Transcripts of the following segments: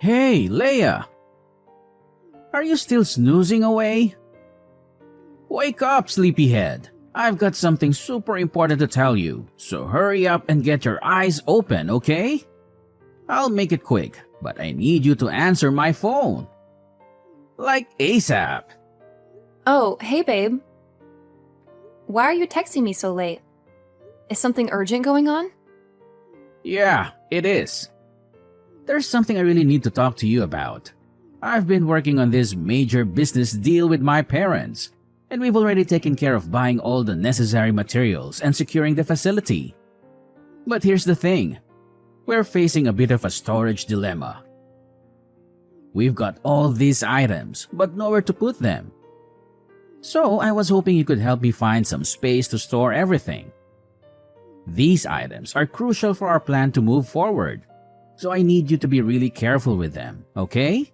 Hey, Leia! Are you still snoozing away? Wake up, sleepyhead! I've got something super important to tell you, so hurry up and get your eyes open, okay? I'll make it quick, but I need you to answer my phone. Like ASAP. Oh, hey babe. Why are you texting me so late? Is something urgent going on? Yeah, it is. There's something I really need to talk to you about. I've been working on this major business deal with my parents, and we've already taken care of buying all the necessary materials and securing the facility. But here's the thing. We're facing a bit of a storage dilemma. We've got all these items, but nowhere to put them. So I was hoping you could help me find some space to store everything. These items are crucial for our plan to move forward, so I need you to be really careful with them, okay?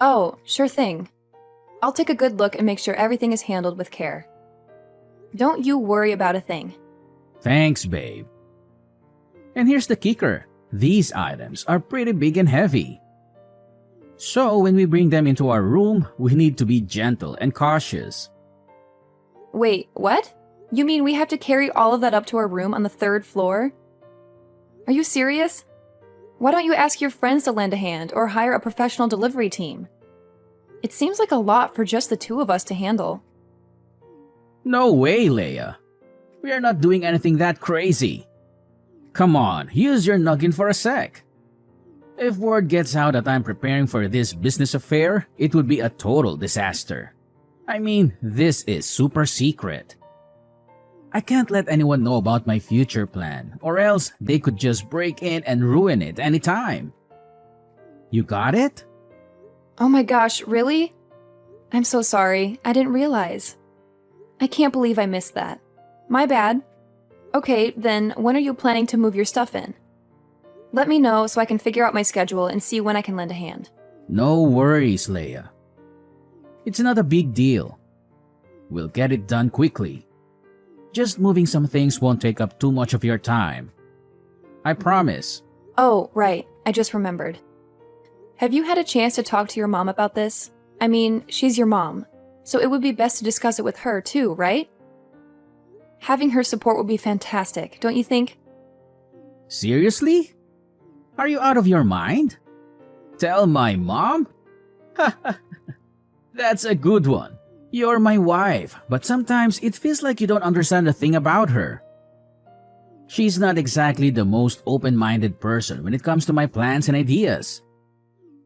Oh, sure thing. I'll take a good look and make sure everything is handled with care. Don't you worry about a thing. Thanks, babe. And here's the kicker. These items are pretty big and heavy. So when we bring them into our room, we need to be gentle and cautious. Wait, what? You mean we have to carry all of that up to our room on the 3rd floor? Are you serious? Why don't you ask your friends to lend a hand or hire a professional delivery team? It seems like a lot for just the 2 of us to handle. No way, Leia. We are not doing anything that crazy. Come on, use your noggin for a sec. If word gets out that I'm preparing for this business affair, it would be a total disaster. I mean, this is super secret. I can't let anyone know about my future plan, or else they could just break in and ruin it anytime. You got it? Oh my gosh, really? I'm so sorry. I didn't realize. I can't believe I missed that. My bad. Okay, then when are you planning to move your stuff in? Let me know so I can figure out my schedule and see when I can lend a hand. No worries, Leia. It's not a big deal. We'll get it done quickly. Just moving some things won't take up too much of your time. I promise. Oh, right. I just remembered. Have you had a chance to talk to your mom about this? I mean, she's your mom, so it would be best to discuss it with her too, right? Having her support would be fantastic, don't you think? Seriously? Are you out of your mind? Tell my mom? That's a good one. You're my wife, but sometimes it feels like you don't understand a thing about her. She's not exactly the most open-minded person when it comes to my plans and ideas.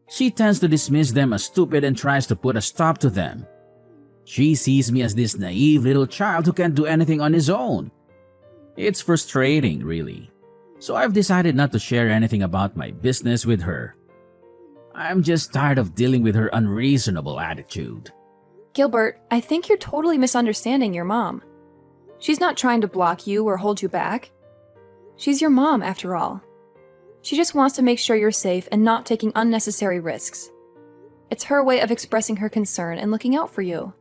She tends to dismiss them as stupid and tries to put a stop to them. She sees me as this naive little child who can't do anything on his own. It's frustrating, really. So I've decided not to share anything about my business with her. I'm just tired of dealing with her unreasonable attitude. Gilbert, I think you're totally misunderstanding your mom. She's not trying to block you or hold you back. She's your mom, after all. She just wants to make sure you're safe and not taking unnecessary risks. It's her way of expressing her concern and looking out for you.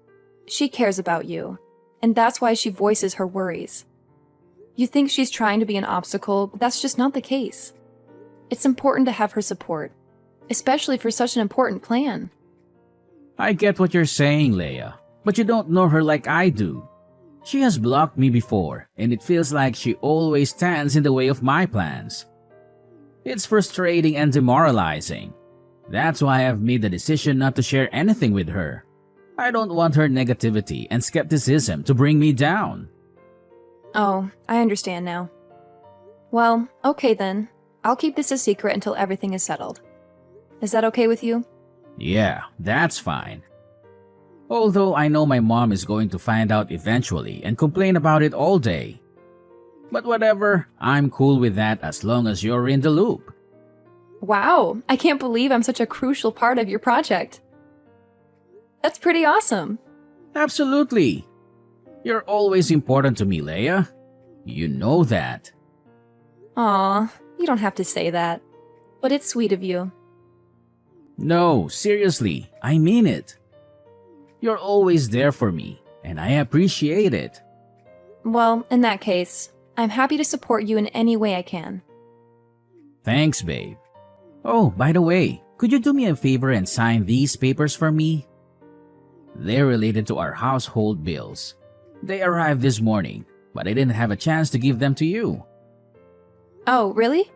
She cares about you, and that's why she voices her worries. You think she's trying to be an obstacle, but that's just not the case. It's important to have her support, especially for such an important plan. I get what you're saying, Leia, but you don't know her like I do. She has blocked me before, and it feels like she always stands in the way of my plans. It's frustrating and demoralizing. That's why I've made the decision not to share anything with her. I don't want her negativity and skepticism to bring me down. Oh, I understand now. Well, okay then. I'll keep this a secret until everything is settled. Is that okay with you? Yeah, that's fine. Although I know my mom is going to find out eventually and complain about it all day. But whatever, I'm cool with that as long as you're in the loop. Wow, I can't believe I'm such a crucial part of your project. That's pretty awesome. Absolutely. You're always important to me, Leia. You know that. Aw, you don't have to say that. But it's sweet of you. No, seriously, I mean it. You're always there for me, and I appreciate it. Well, in that case, I'm happy to support you in any way I can. Thanks, babe. Oh, by the way, could you do me a favor and sign these papers for me? They're related to our household bills. They arrived this morning, but I didn't have a chance to give them to you. Oh, really?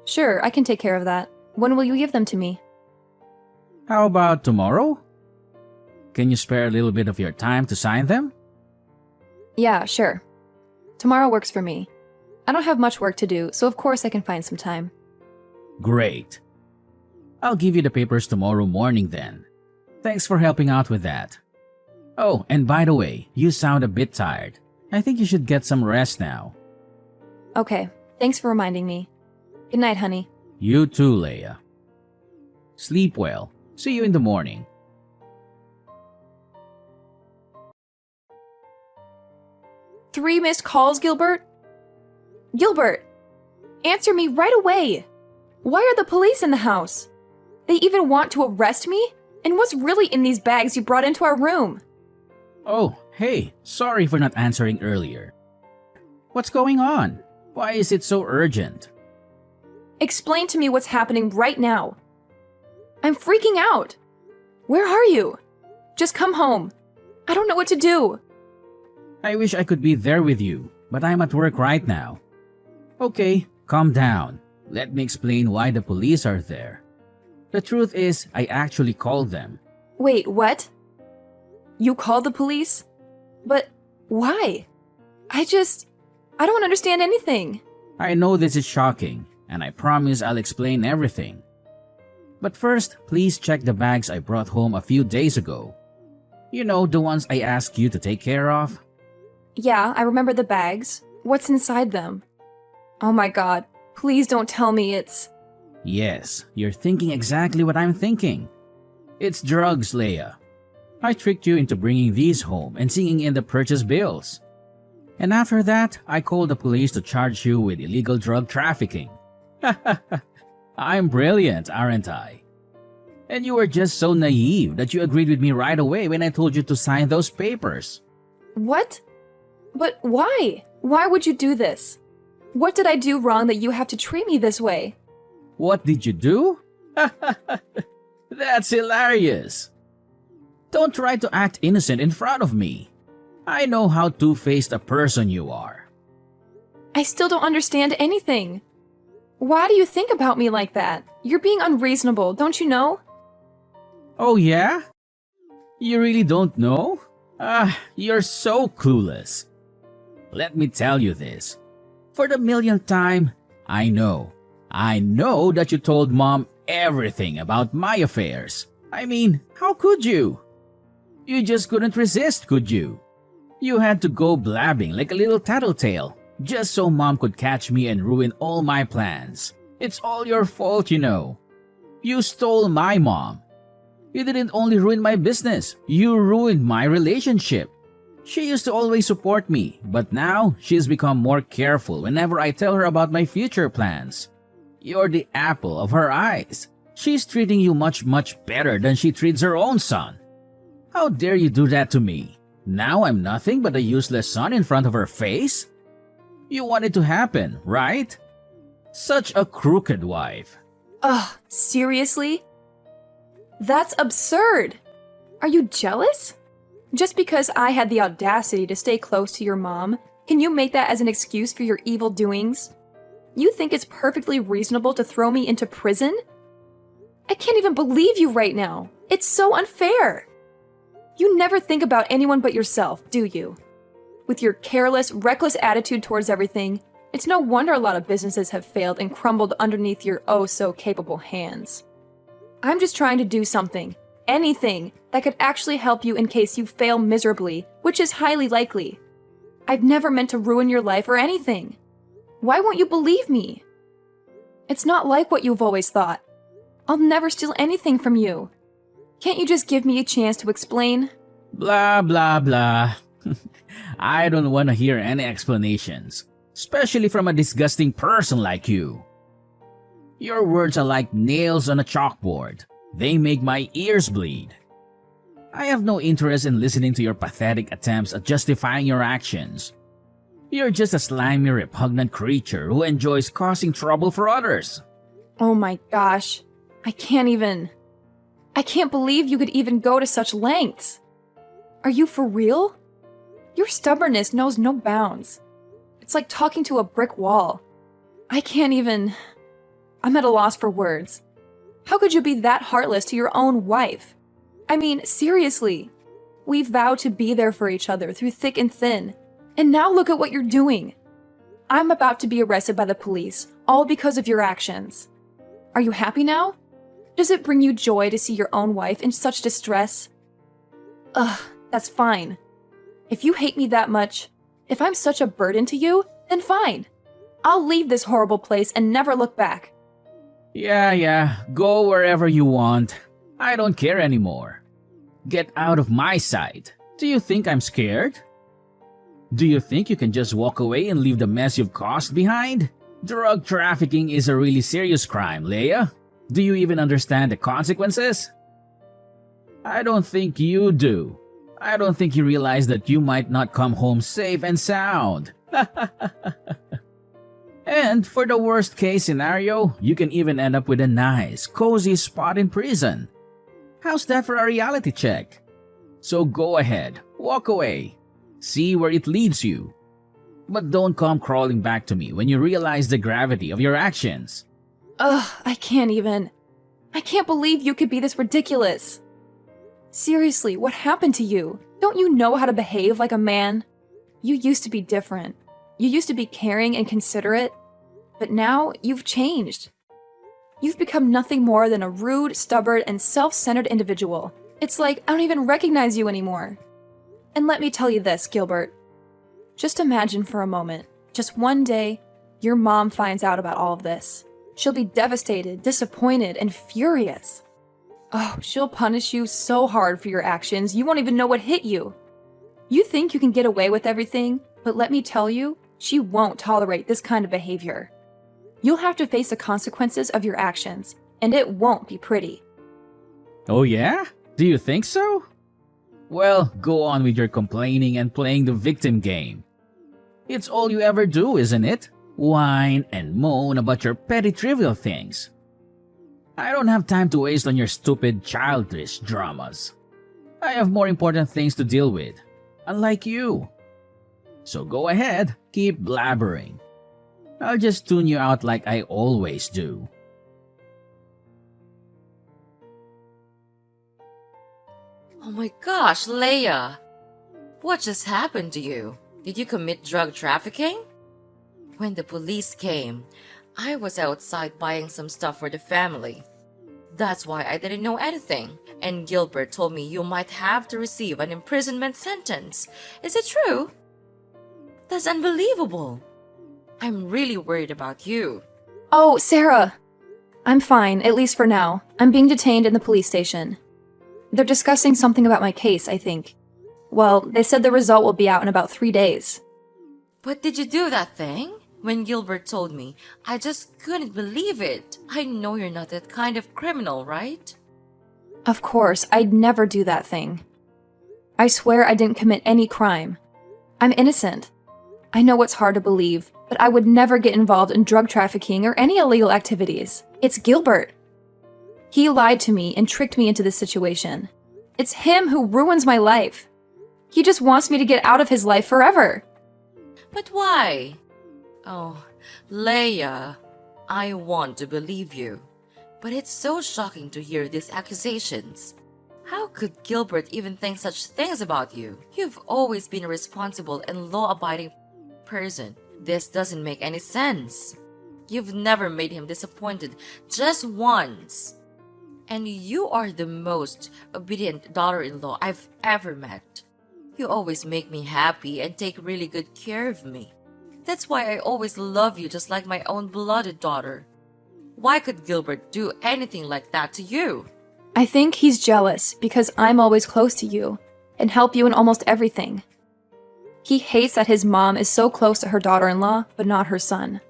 Sure, I can take care of that. When will you give them to me? How about tomorrow? Can you spare a little bit of your time to sign them? Yeah, sure. Tomorrow works for me. I don't have much work to do, so of course I can find some time. Great. I'll give you the papers tomorrow morning then. Thanks for helping out with that. Oh, and by the way, you sound a bit tired. I think you should get some rest now. Okay, thanks for reminding me. Good night, honey. You too, Leia. Sleep well. See you in the morning. Three missed calls, Gilbert? Gilbert! Answer me right away! Why are the police in the house? They even want to arrest me? And what's really in these bags you brought into our room? Oh, hey, sorry for not answering earlier. What's going on? Why is it so urgent? Explain to me what's happening right now. I'm freaking out. Where are you? Just come home. I don't know what to do. I wish I could be there with you, but I'm at work right now. Okay, calm down. Let me explain why the police are there. The truth is, I actually called them. Wait, what? You called the police? But why? I don't understand anything. I know this is shocking, and I promise I'll explain everything. But first, please check the bags I brought home a few days ago. You know, the ones I asked you to take care of? Yeah, I remember the bags. What's inside them? Oh my god, please don't tell me it's... Yes, you're thinking exactly what I'm thinking. It's drugs, Leia. I tricked you into bringing these home and seeing in the purchase bills. And after that, I called the police to charge you with illegal drug trafficking. I'm brilliant, aren't I? And you were just so naive that you agreed with me right away when I told you to sign those papers. What? But why? Why would you do this? What did I do wrong that you have to treat me this way? What did you do? That's hilarious. Don't try to act innocent in front of me. I know how two-faced a person you are. I still don't understand anything. Why do you think about me like that? You're being unreasonable, don't you know? Oh yeah? You really don't know? You're so clueless. Let me tell you this. For the millionth time, I know that you told Mom everything about my affairs. I mean, how could you? You just couldn't resist, could you? You had to go blabbing like a little tattletale just so Mom could catch me and ruin all my plans. It's all your fault, you know. You stole my mom. You didn't only ruin my business, you ruined my relationship. She used to always support me, but now she's become more careful whenever I tell her about my future plans. You're the apple of her eyes. She's treating you much better than she treats her own son. How dare you do that to me? Now I'm nothing but a useless son in front of her face? You want it to happen, right? Such a crooked wife. Ugh, seriously? That's absurd! Are you jealous? Just because I had the audacity to stay close to your mom, can you make that as an excuse for your evil doings? You think it's perfectly reasonable to throw me into prison? I can't even believe you right now. It's so unfair. You never think about anyone but yourself, do you? With your careless, reckless attitude towards everything, it's no wonder a lot of businesses have failed and crumbled underneath your oh-so-capable hands. I'm just trying to do something, anything, that could actually help you in case you fail miserably, which is highly likely. I've never meant to ruin your life or anything. Why won't you believe me? It's not like what you've always thought. I'll never steal anything from you. Can't you just give me a chance to explain? Blah, blah, blah. I don't want to hear any explanations, especially from a disgusting person like you. Your words are like nails on a chalkboard. They make my ears bleed. I have no interest in listening to your pathetic attempts at justifying your actions. You're just a slimy, repugnant creature who enjoys causing trouble for others. Oh my gosh. I can't believe you could even go to such lengths. Are you for real? Your stubbornness knows no bounds. It's like talking to a brick wall. I'm at a loss for words. How could you be that heartless to your own wife? I mean, seriously. We vowed to be there for each other through thick and thin. And now look at what you're doing. I'm about to be arrested by the police, all because of your actions. Are you happy now? Does it bring you joy to see your own wife in such distress? Ugh, that's fine. If you hate me that much, if I'm such a burden to you, then fine. I'll leave this horrible place and never look back. Yeah, go wherever you want. I don't care anymore. Get out of my sight. Do you think I'm scared? Do you think you can just walk away and leave the mess you've caused behind? Drug trafficking is a really serious crime, Leia. Do you even understand the consequences? I don't think you do. I don't think you realize that you might not come home safe and sound. And for the worst case scenario, you can even end up with a nice, cozy spot in prison. How's that for a reality check? So go ahead, walk away. See where it leads you. But don't come crawling back to me when you realize the gravity of your actions. Ugh, I can't believe you could be this ridiculous. Seriously, what happened to you? Don't you know how to behave like a man? You used to be different. You used to be caring and considerate. But now you've changed. You've become nothing more than a rude, stubborn, and self-centered individual. It's like I don't even recognize you anymore. And let me tell you this, Gilbert. Just imagine for a moment, just one day, your mom finds out about all of this. She'll be devastated, disappointed, and furious. Oh, she'll punish you so hard for your actions, you won't even know what hit you. You think you can get away with everything, but let me tell you, she won't tolerate this kind of behavior. You'll have to face the consequences of your actions, and it won't be pretty. Oh yeah? Do you think so? Well, go on with your complaining and playing the victim game. It's all you ever do, isn't it? Whine and moan about your petty trivial things. I don't have time to waste on your stupid childish dramas. I have more important things to deal with, unlike you. So go ahead, keep blabbering. I'll just tune you out like I always do. Oh my gosh, Leia! What just happened to you? Did you commit drug trafficking? When the police came, I was outside buying some stuff for the family. That's why I didn't know anything, and Gilbert told me you might have to receive an imprisonment sentence. Is it true? That's unbelievable. I'm really worried about you. Oh, Sarah! I'm fine, at least for now. I'm being detained in the police station. They're discussing something about my case, I think. Well, they said the result will be out in about 3 days. But did you do that thing? When Gilbert told me, I just couldn't believe it. I know you're not that kind of criminal, right? Of course, I'd never do that thing. I swear I didn't commit any crime. I'm innocent. I know it's hard to believe, but I would never get involved in drug trafficking or any illegal activities. It's Gilbert. He lied to me and tricked me into this situation. It's him who ruins my life. He just wants me to get out of his life forever. But why? Oh, Leia, I want to believe you. But it's so shocking to hear these accusations. How could Gilbert even think such things about you? You've always been a responsible and law-abiding person. This doesn't make any sense. You've never made him disappointed, just once. And you are the most obedient daughter-in-law I've ever met. You always make me happy and take really good care of me. That's why I always love you just like my own blooded daughter. Why could Gilbert do anything like that to you? I think he's jealous because I'm always close to you and help you in almost everything. He hates that his mom is so close to her daughter-in-law, but not her son.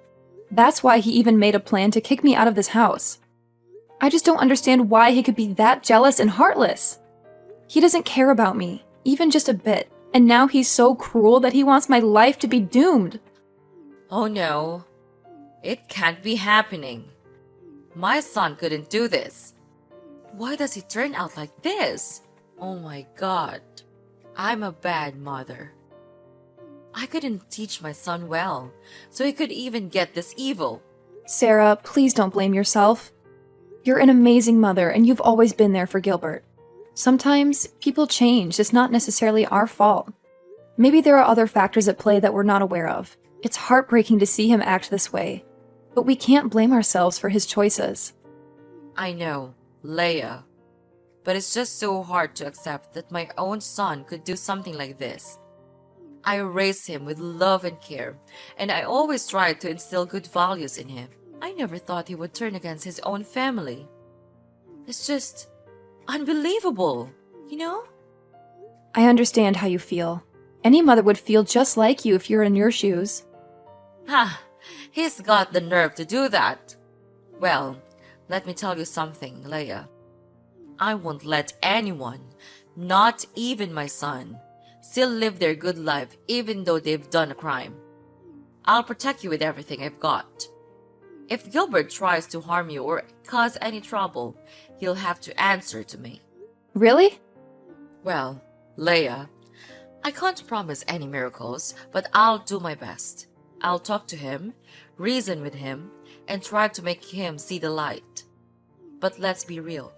That's why he even made a plan to kick me out of this house. I just don't understand why he could be that jealous and heartless. He doesn't care about me, even just a bit, and now he's so cruel that he wants my life to be doomed. Oh no, it can't be happening. My son couldn't do this. Why does he turn out like this? Oh my God. I'm a bad mother. I couldn't teach my son well, so he could even get this evil. Sarah, please don't blame yourself. You're an amazing mother, and you've always been there for Gilbert. Sometimes people change. It's not necessarily our fault. Maybe there are other factors at play that we're not aware of. It's heartbreaking to see him act this way, but we can't blame ourselves for his choices. I know, Leia. But it's just so hard to accept that my own son could do something like this. I raised him with love and care, and I always tried to instill good values in him. I never thought he would turn against his own family. It's just unbelievable, you know? I understand how you feel. Any mother would feel just like you if you're in your shoes. Ha! He's got the nerve to do that. Well, let me tell you something, Leia. I won't let anyone, not even my son, still live their good life even though they've done a crime. I'll protect you with everything I've got. If Gilbert tries to harm you or cause any trouble, he'll have to answer to me. Really? Well, Leia, I can't promise any miracles, but I'll do my best. I'll talk to him, reason with him, and try to make him see the light. But let's be real.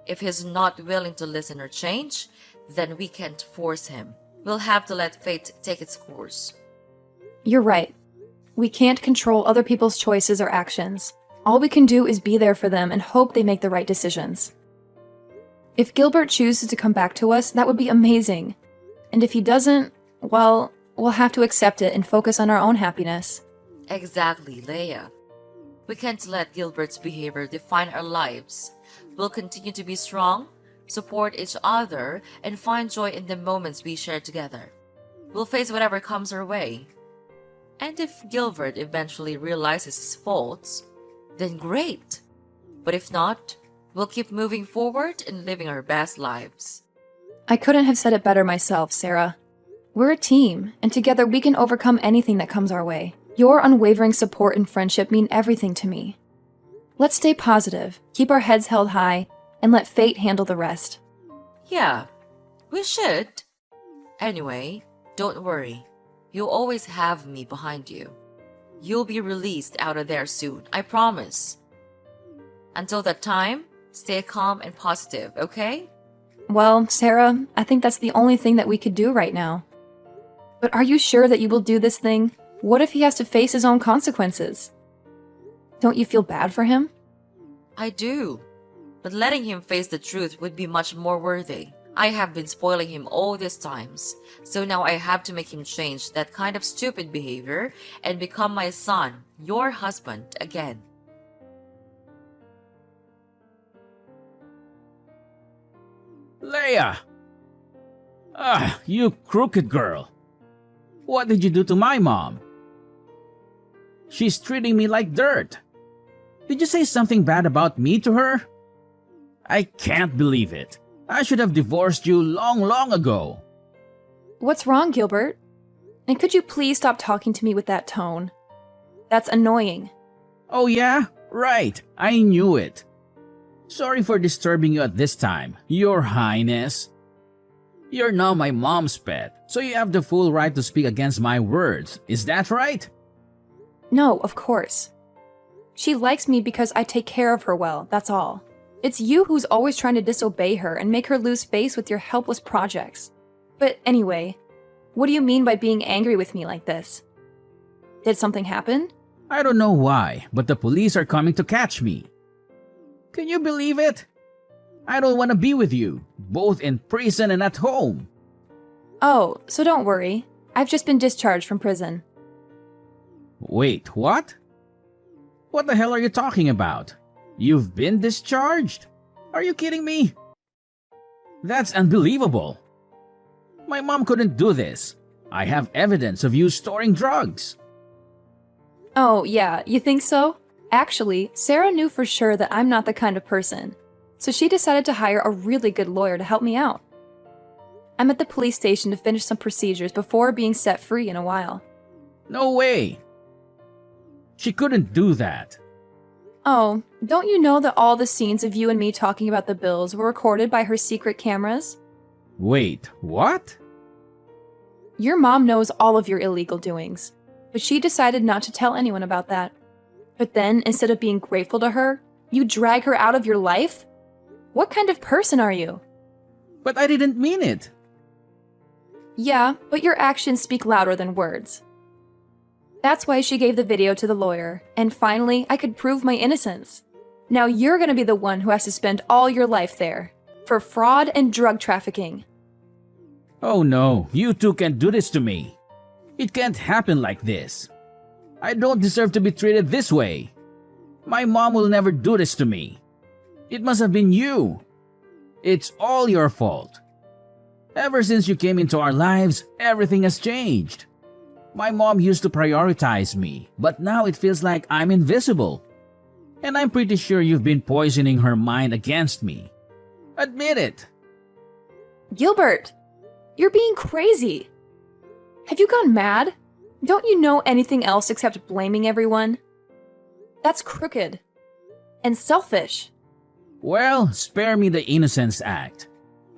If he's not willing to listen or change, then we can't force him. We'll have to let fate take its course. You're right. We can't control other people's choices or actions. All we can do is be there for them and hope they make the right decisions. If Gilbert chooses to come back to us, that would be amazing. And if he doesn't, well, we'll have to accept it and focus on our own happiness. Exactly, Leia. We can't let Gilbert's behavior define our lives. We'll continue to be strong, support each other, and find joy in the moments we share together. We'll face whatever comes our way. And if Gilbert eventually realizes his faults, then great. But if not, we'll keep moving forward and living our best lives. I couldn't have said it better myself, Sarah. We're a team, and together we can overcome anything that comes our way. Your unwavering support and friendship mean everything to me. Let's stay positive, keep our heads held high, and let fate handle the rest. Yeah, we should. Anyway, don't worry. You'll always have me behind you. You'll be released out of there soon, I promise. Until that time, stay calm and positive, okay? Well, Sarah, I think that's the only thing that we could do right now. But are you sure that you will do this thing? What if he has to face his own consequences? Don't you feel bad for him? I do. But letting him face the truth would be much more worthy. I have been spoiling him all these times, so now I have to make him change that kind of stupid behavior and become my son, your husband, again. Leia! Ah, you crooked girl. What did you do to my mom? She's treating me like dirt. Did you say something bad about me to her? I can't believe it. I should have divorced you long ago. What's wrong, Gilbert? And could you please stop talking to me with that tone? That's annoying. Oh yeah? Right. I knew it. Sorry for disturbing you at this time, Your Highness. You're now my mom's pet, so you have the full right to speak against my words. Is that right? No, of course. She likes me because I take care of her well, that's all. It's you who's always trying to disobey her and make her lose face with your helpless projects. But anyway, what do you mean by being angry with me like this? Did something happen? I don't know why, but the police are coming to catch me. Can you believe it? I don't want to be with you, both in prison and at home. Oh, so don't worry. I've just been discharged from prison. Wait, what? What the hell are you talking about? You've been discharged? Are you kidding me? That's unbelievable. My mom couldn't do this. I have evidence of you storing drugs. Oh, yeah, you think so? Actually, Sarah knew for sure that I'm not the kind of person, so she decided to hire a really good lawyer to help me out. I'm at the police station to finish some procedures before being set free in a while. No way. She couldn't do that. Oh, don't you know that all the scenes of you and me talking about the bills were recorded by her secret cameras? Wait, what? Your mom knows all of your illegal doings, but she decided not to tell anyone about that. But then, instead of being grateful to her, you drag her out of your life? What kind of person are you? But I didn't mean it. Yeah, but your actions speak louder than words. That's why she gave the video to the lawyer, and finally, I could prove my innocence. Now you're gonna be the one who has to spend all your life there, for fraud and drug trafficking. Oh no, you two can't do this to me. It can't happen like this. I don't deserve to be treated this way. My mom will never do this to me. It must have been you. It's all your fault. Ever since you came into our lives, everything has changed. My mom used to prioritize me, but now it feels like I'm invisible. And I'm pretty sure you've been poisoning her mind against me. Admit it. Gilbert, you're being crazy. Have you gone mad? Don't you know anything else except blaming everyone? That's crooked. And selfish. Well, spare me the Innocence Act.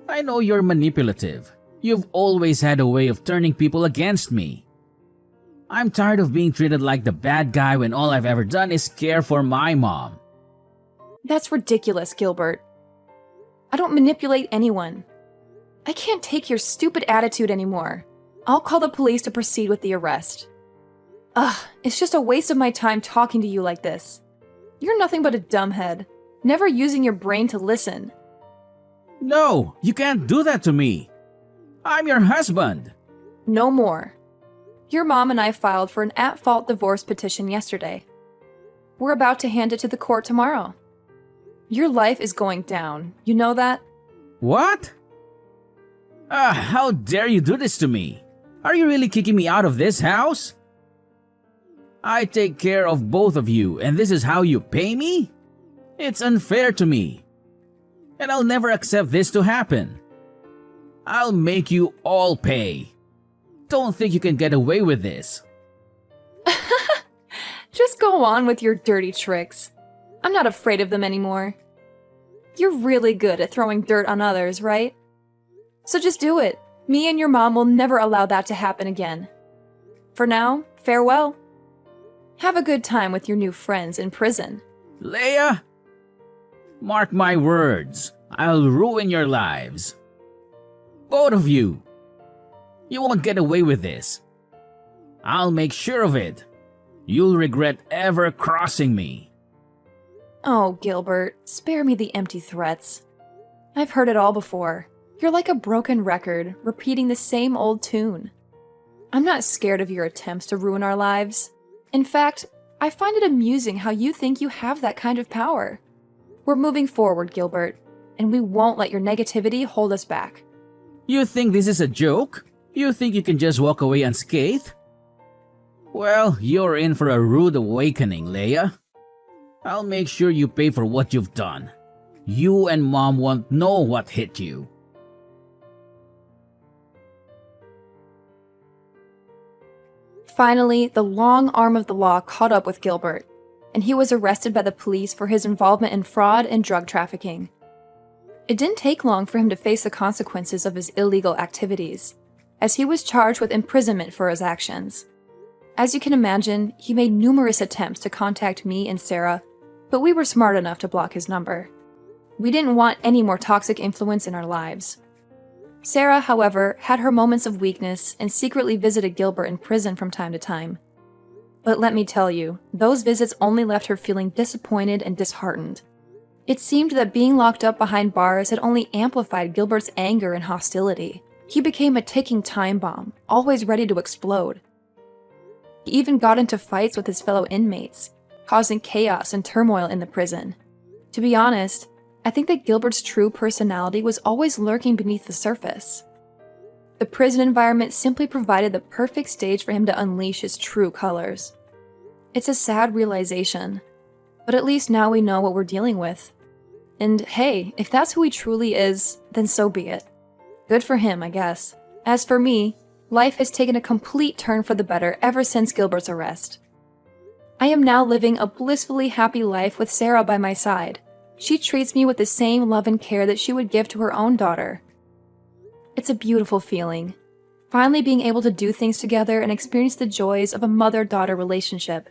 I know you're manipulative. You've always had a way of turning people against me. I'm tired of being treated like the bad guy when all I've ever done is care for my mom. That's ridiculous, Gilbert. I don't manipulate anyone. I can't take your stupid attitude anymore. I'll call the police to proceed with the arrest. Ugh, it's just a waste of my time talking to you like this. You're nothing but a dumbhead, never using your brain to listen. No, you can't do that to me. I'm your husband. No more. Your mom and I filed for an at-fault divorce petition yesterday. We're about to hand it to the court tomorrow. Your life is going down. You know that? What? How dare you do this to me? Are you really kicking me out of this house? I take care of both of you, and this is how you pay me? It's unfair to me. And I'll never accept this to happen. I'll make you all pay. Don't think you can get away with this. Just go on with your dirty tricks. I'm not afraid of them anymore. You're really good at throwing dirt on others, right? So just do it. Me and your mom will never allow that to happen again. For now, farewell. Have a good time with your new friends in prison. Leia, mark my words. I'll ruin your lives. Both of you. You won't get away with this. I'll make sure of it. You'll regret ever crossing me. Oh, Gilbert, spare me the empty threats. I've heard it all before. You're like a broken record, repeating the same old tune. I'm not scared of your attempts to ruin our lives. In fact, I find it amusing how you think you have that kind of power. We're moving forward, Gilbert, and we won't let your negativity hold us back. You think this is a joke? You think you can just walk away unscathed? Well, you're in for a rude awakening, Leia. I'll make sure you pay for what you've done. You and Mom won't know what hit you. Finally, the long arm of the law caught up with Gilbert, and he was arrested by the police for his involvement in fraud and drug trafficking. It didn't take long for him to face the consequences of his illegal activities, as he was charged with imprisonment for his actions. As you can imagine, he made numerous attempts to contact me and Sarah, but we were smart enough to block his number. We didn't want any more toxic influence in our lives. Sarah, however, had her moments of weakness and secretly visited Gilbert in prison from time to time. But let me tell you, those visits only left her feeling disappointed and disheartened. It seemed that being locked up behind bars had only amplified Gilbert's anger and hostility. He became a ticking time bomb, always ready to explode. He even got into fights with his fellow inmates, causing chaos and turmoil in the prison. To be honest, I think that Gilbert's true personality was always lurking beneath the surface. The prison environment simply provided the perfect stage for him to unleash his true colors. It's a sad realization, but at least now we know what we're dealing with. And hey, if that's who he truly is, then so be it. Good for him, I guess. As for me, life has taken a complete turn for the better ever since Gilbert's arrest. I am now living a blissfully happy life with Sarah by my side. She treats me with the same love and care that she would give to her own daughter. It's a beautiful feeling, finally being able to do things together and experience the joys of a mother-daughter relationship.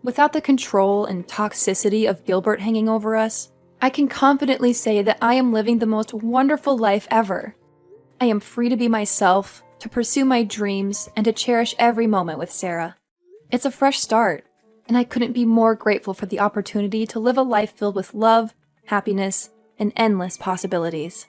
Without the control and toxicity of Gilbert hanging over us, I can confidently say that I am living the most wonderful life ever. I am free to be myself, to pursue my dreams, and to cherish every moment with Sarah. It's a fresh start, and I couldn't be more grateful for the opportunity to live a life filled with love, happiness, and endless possibilities.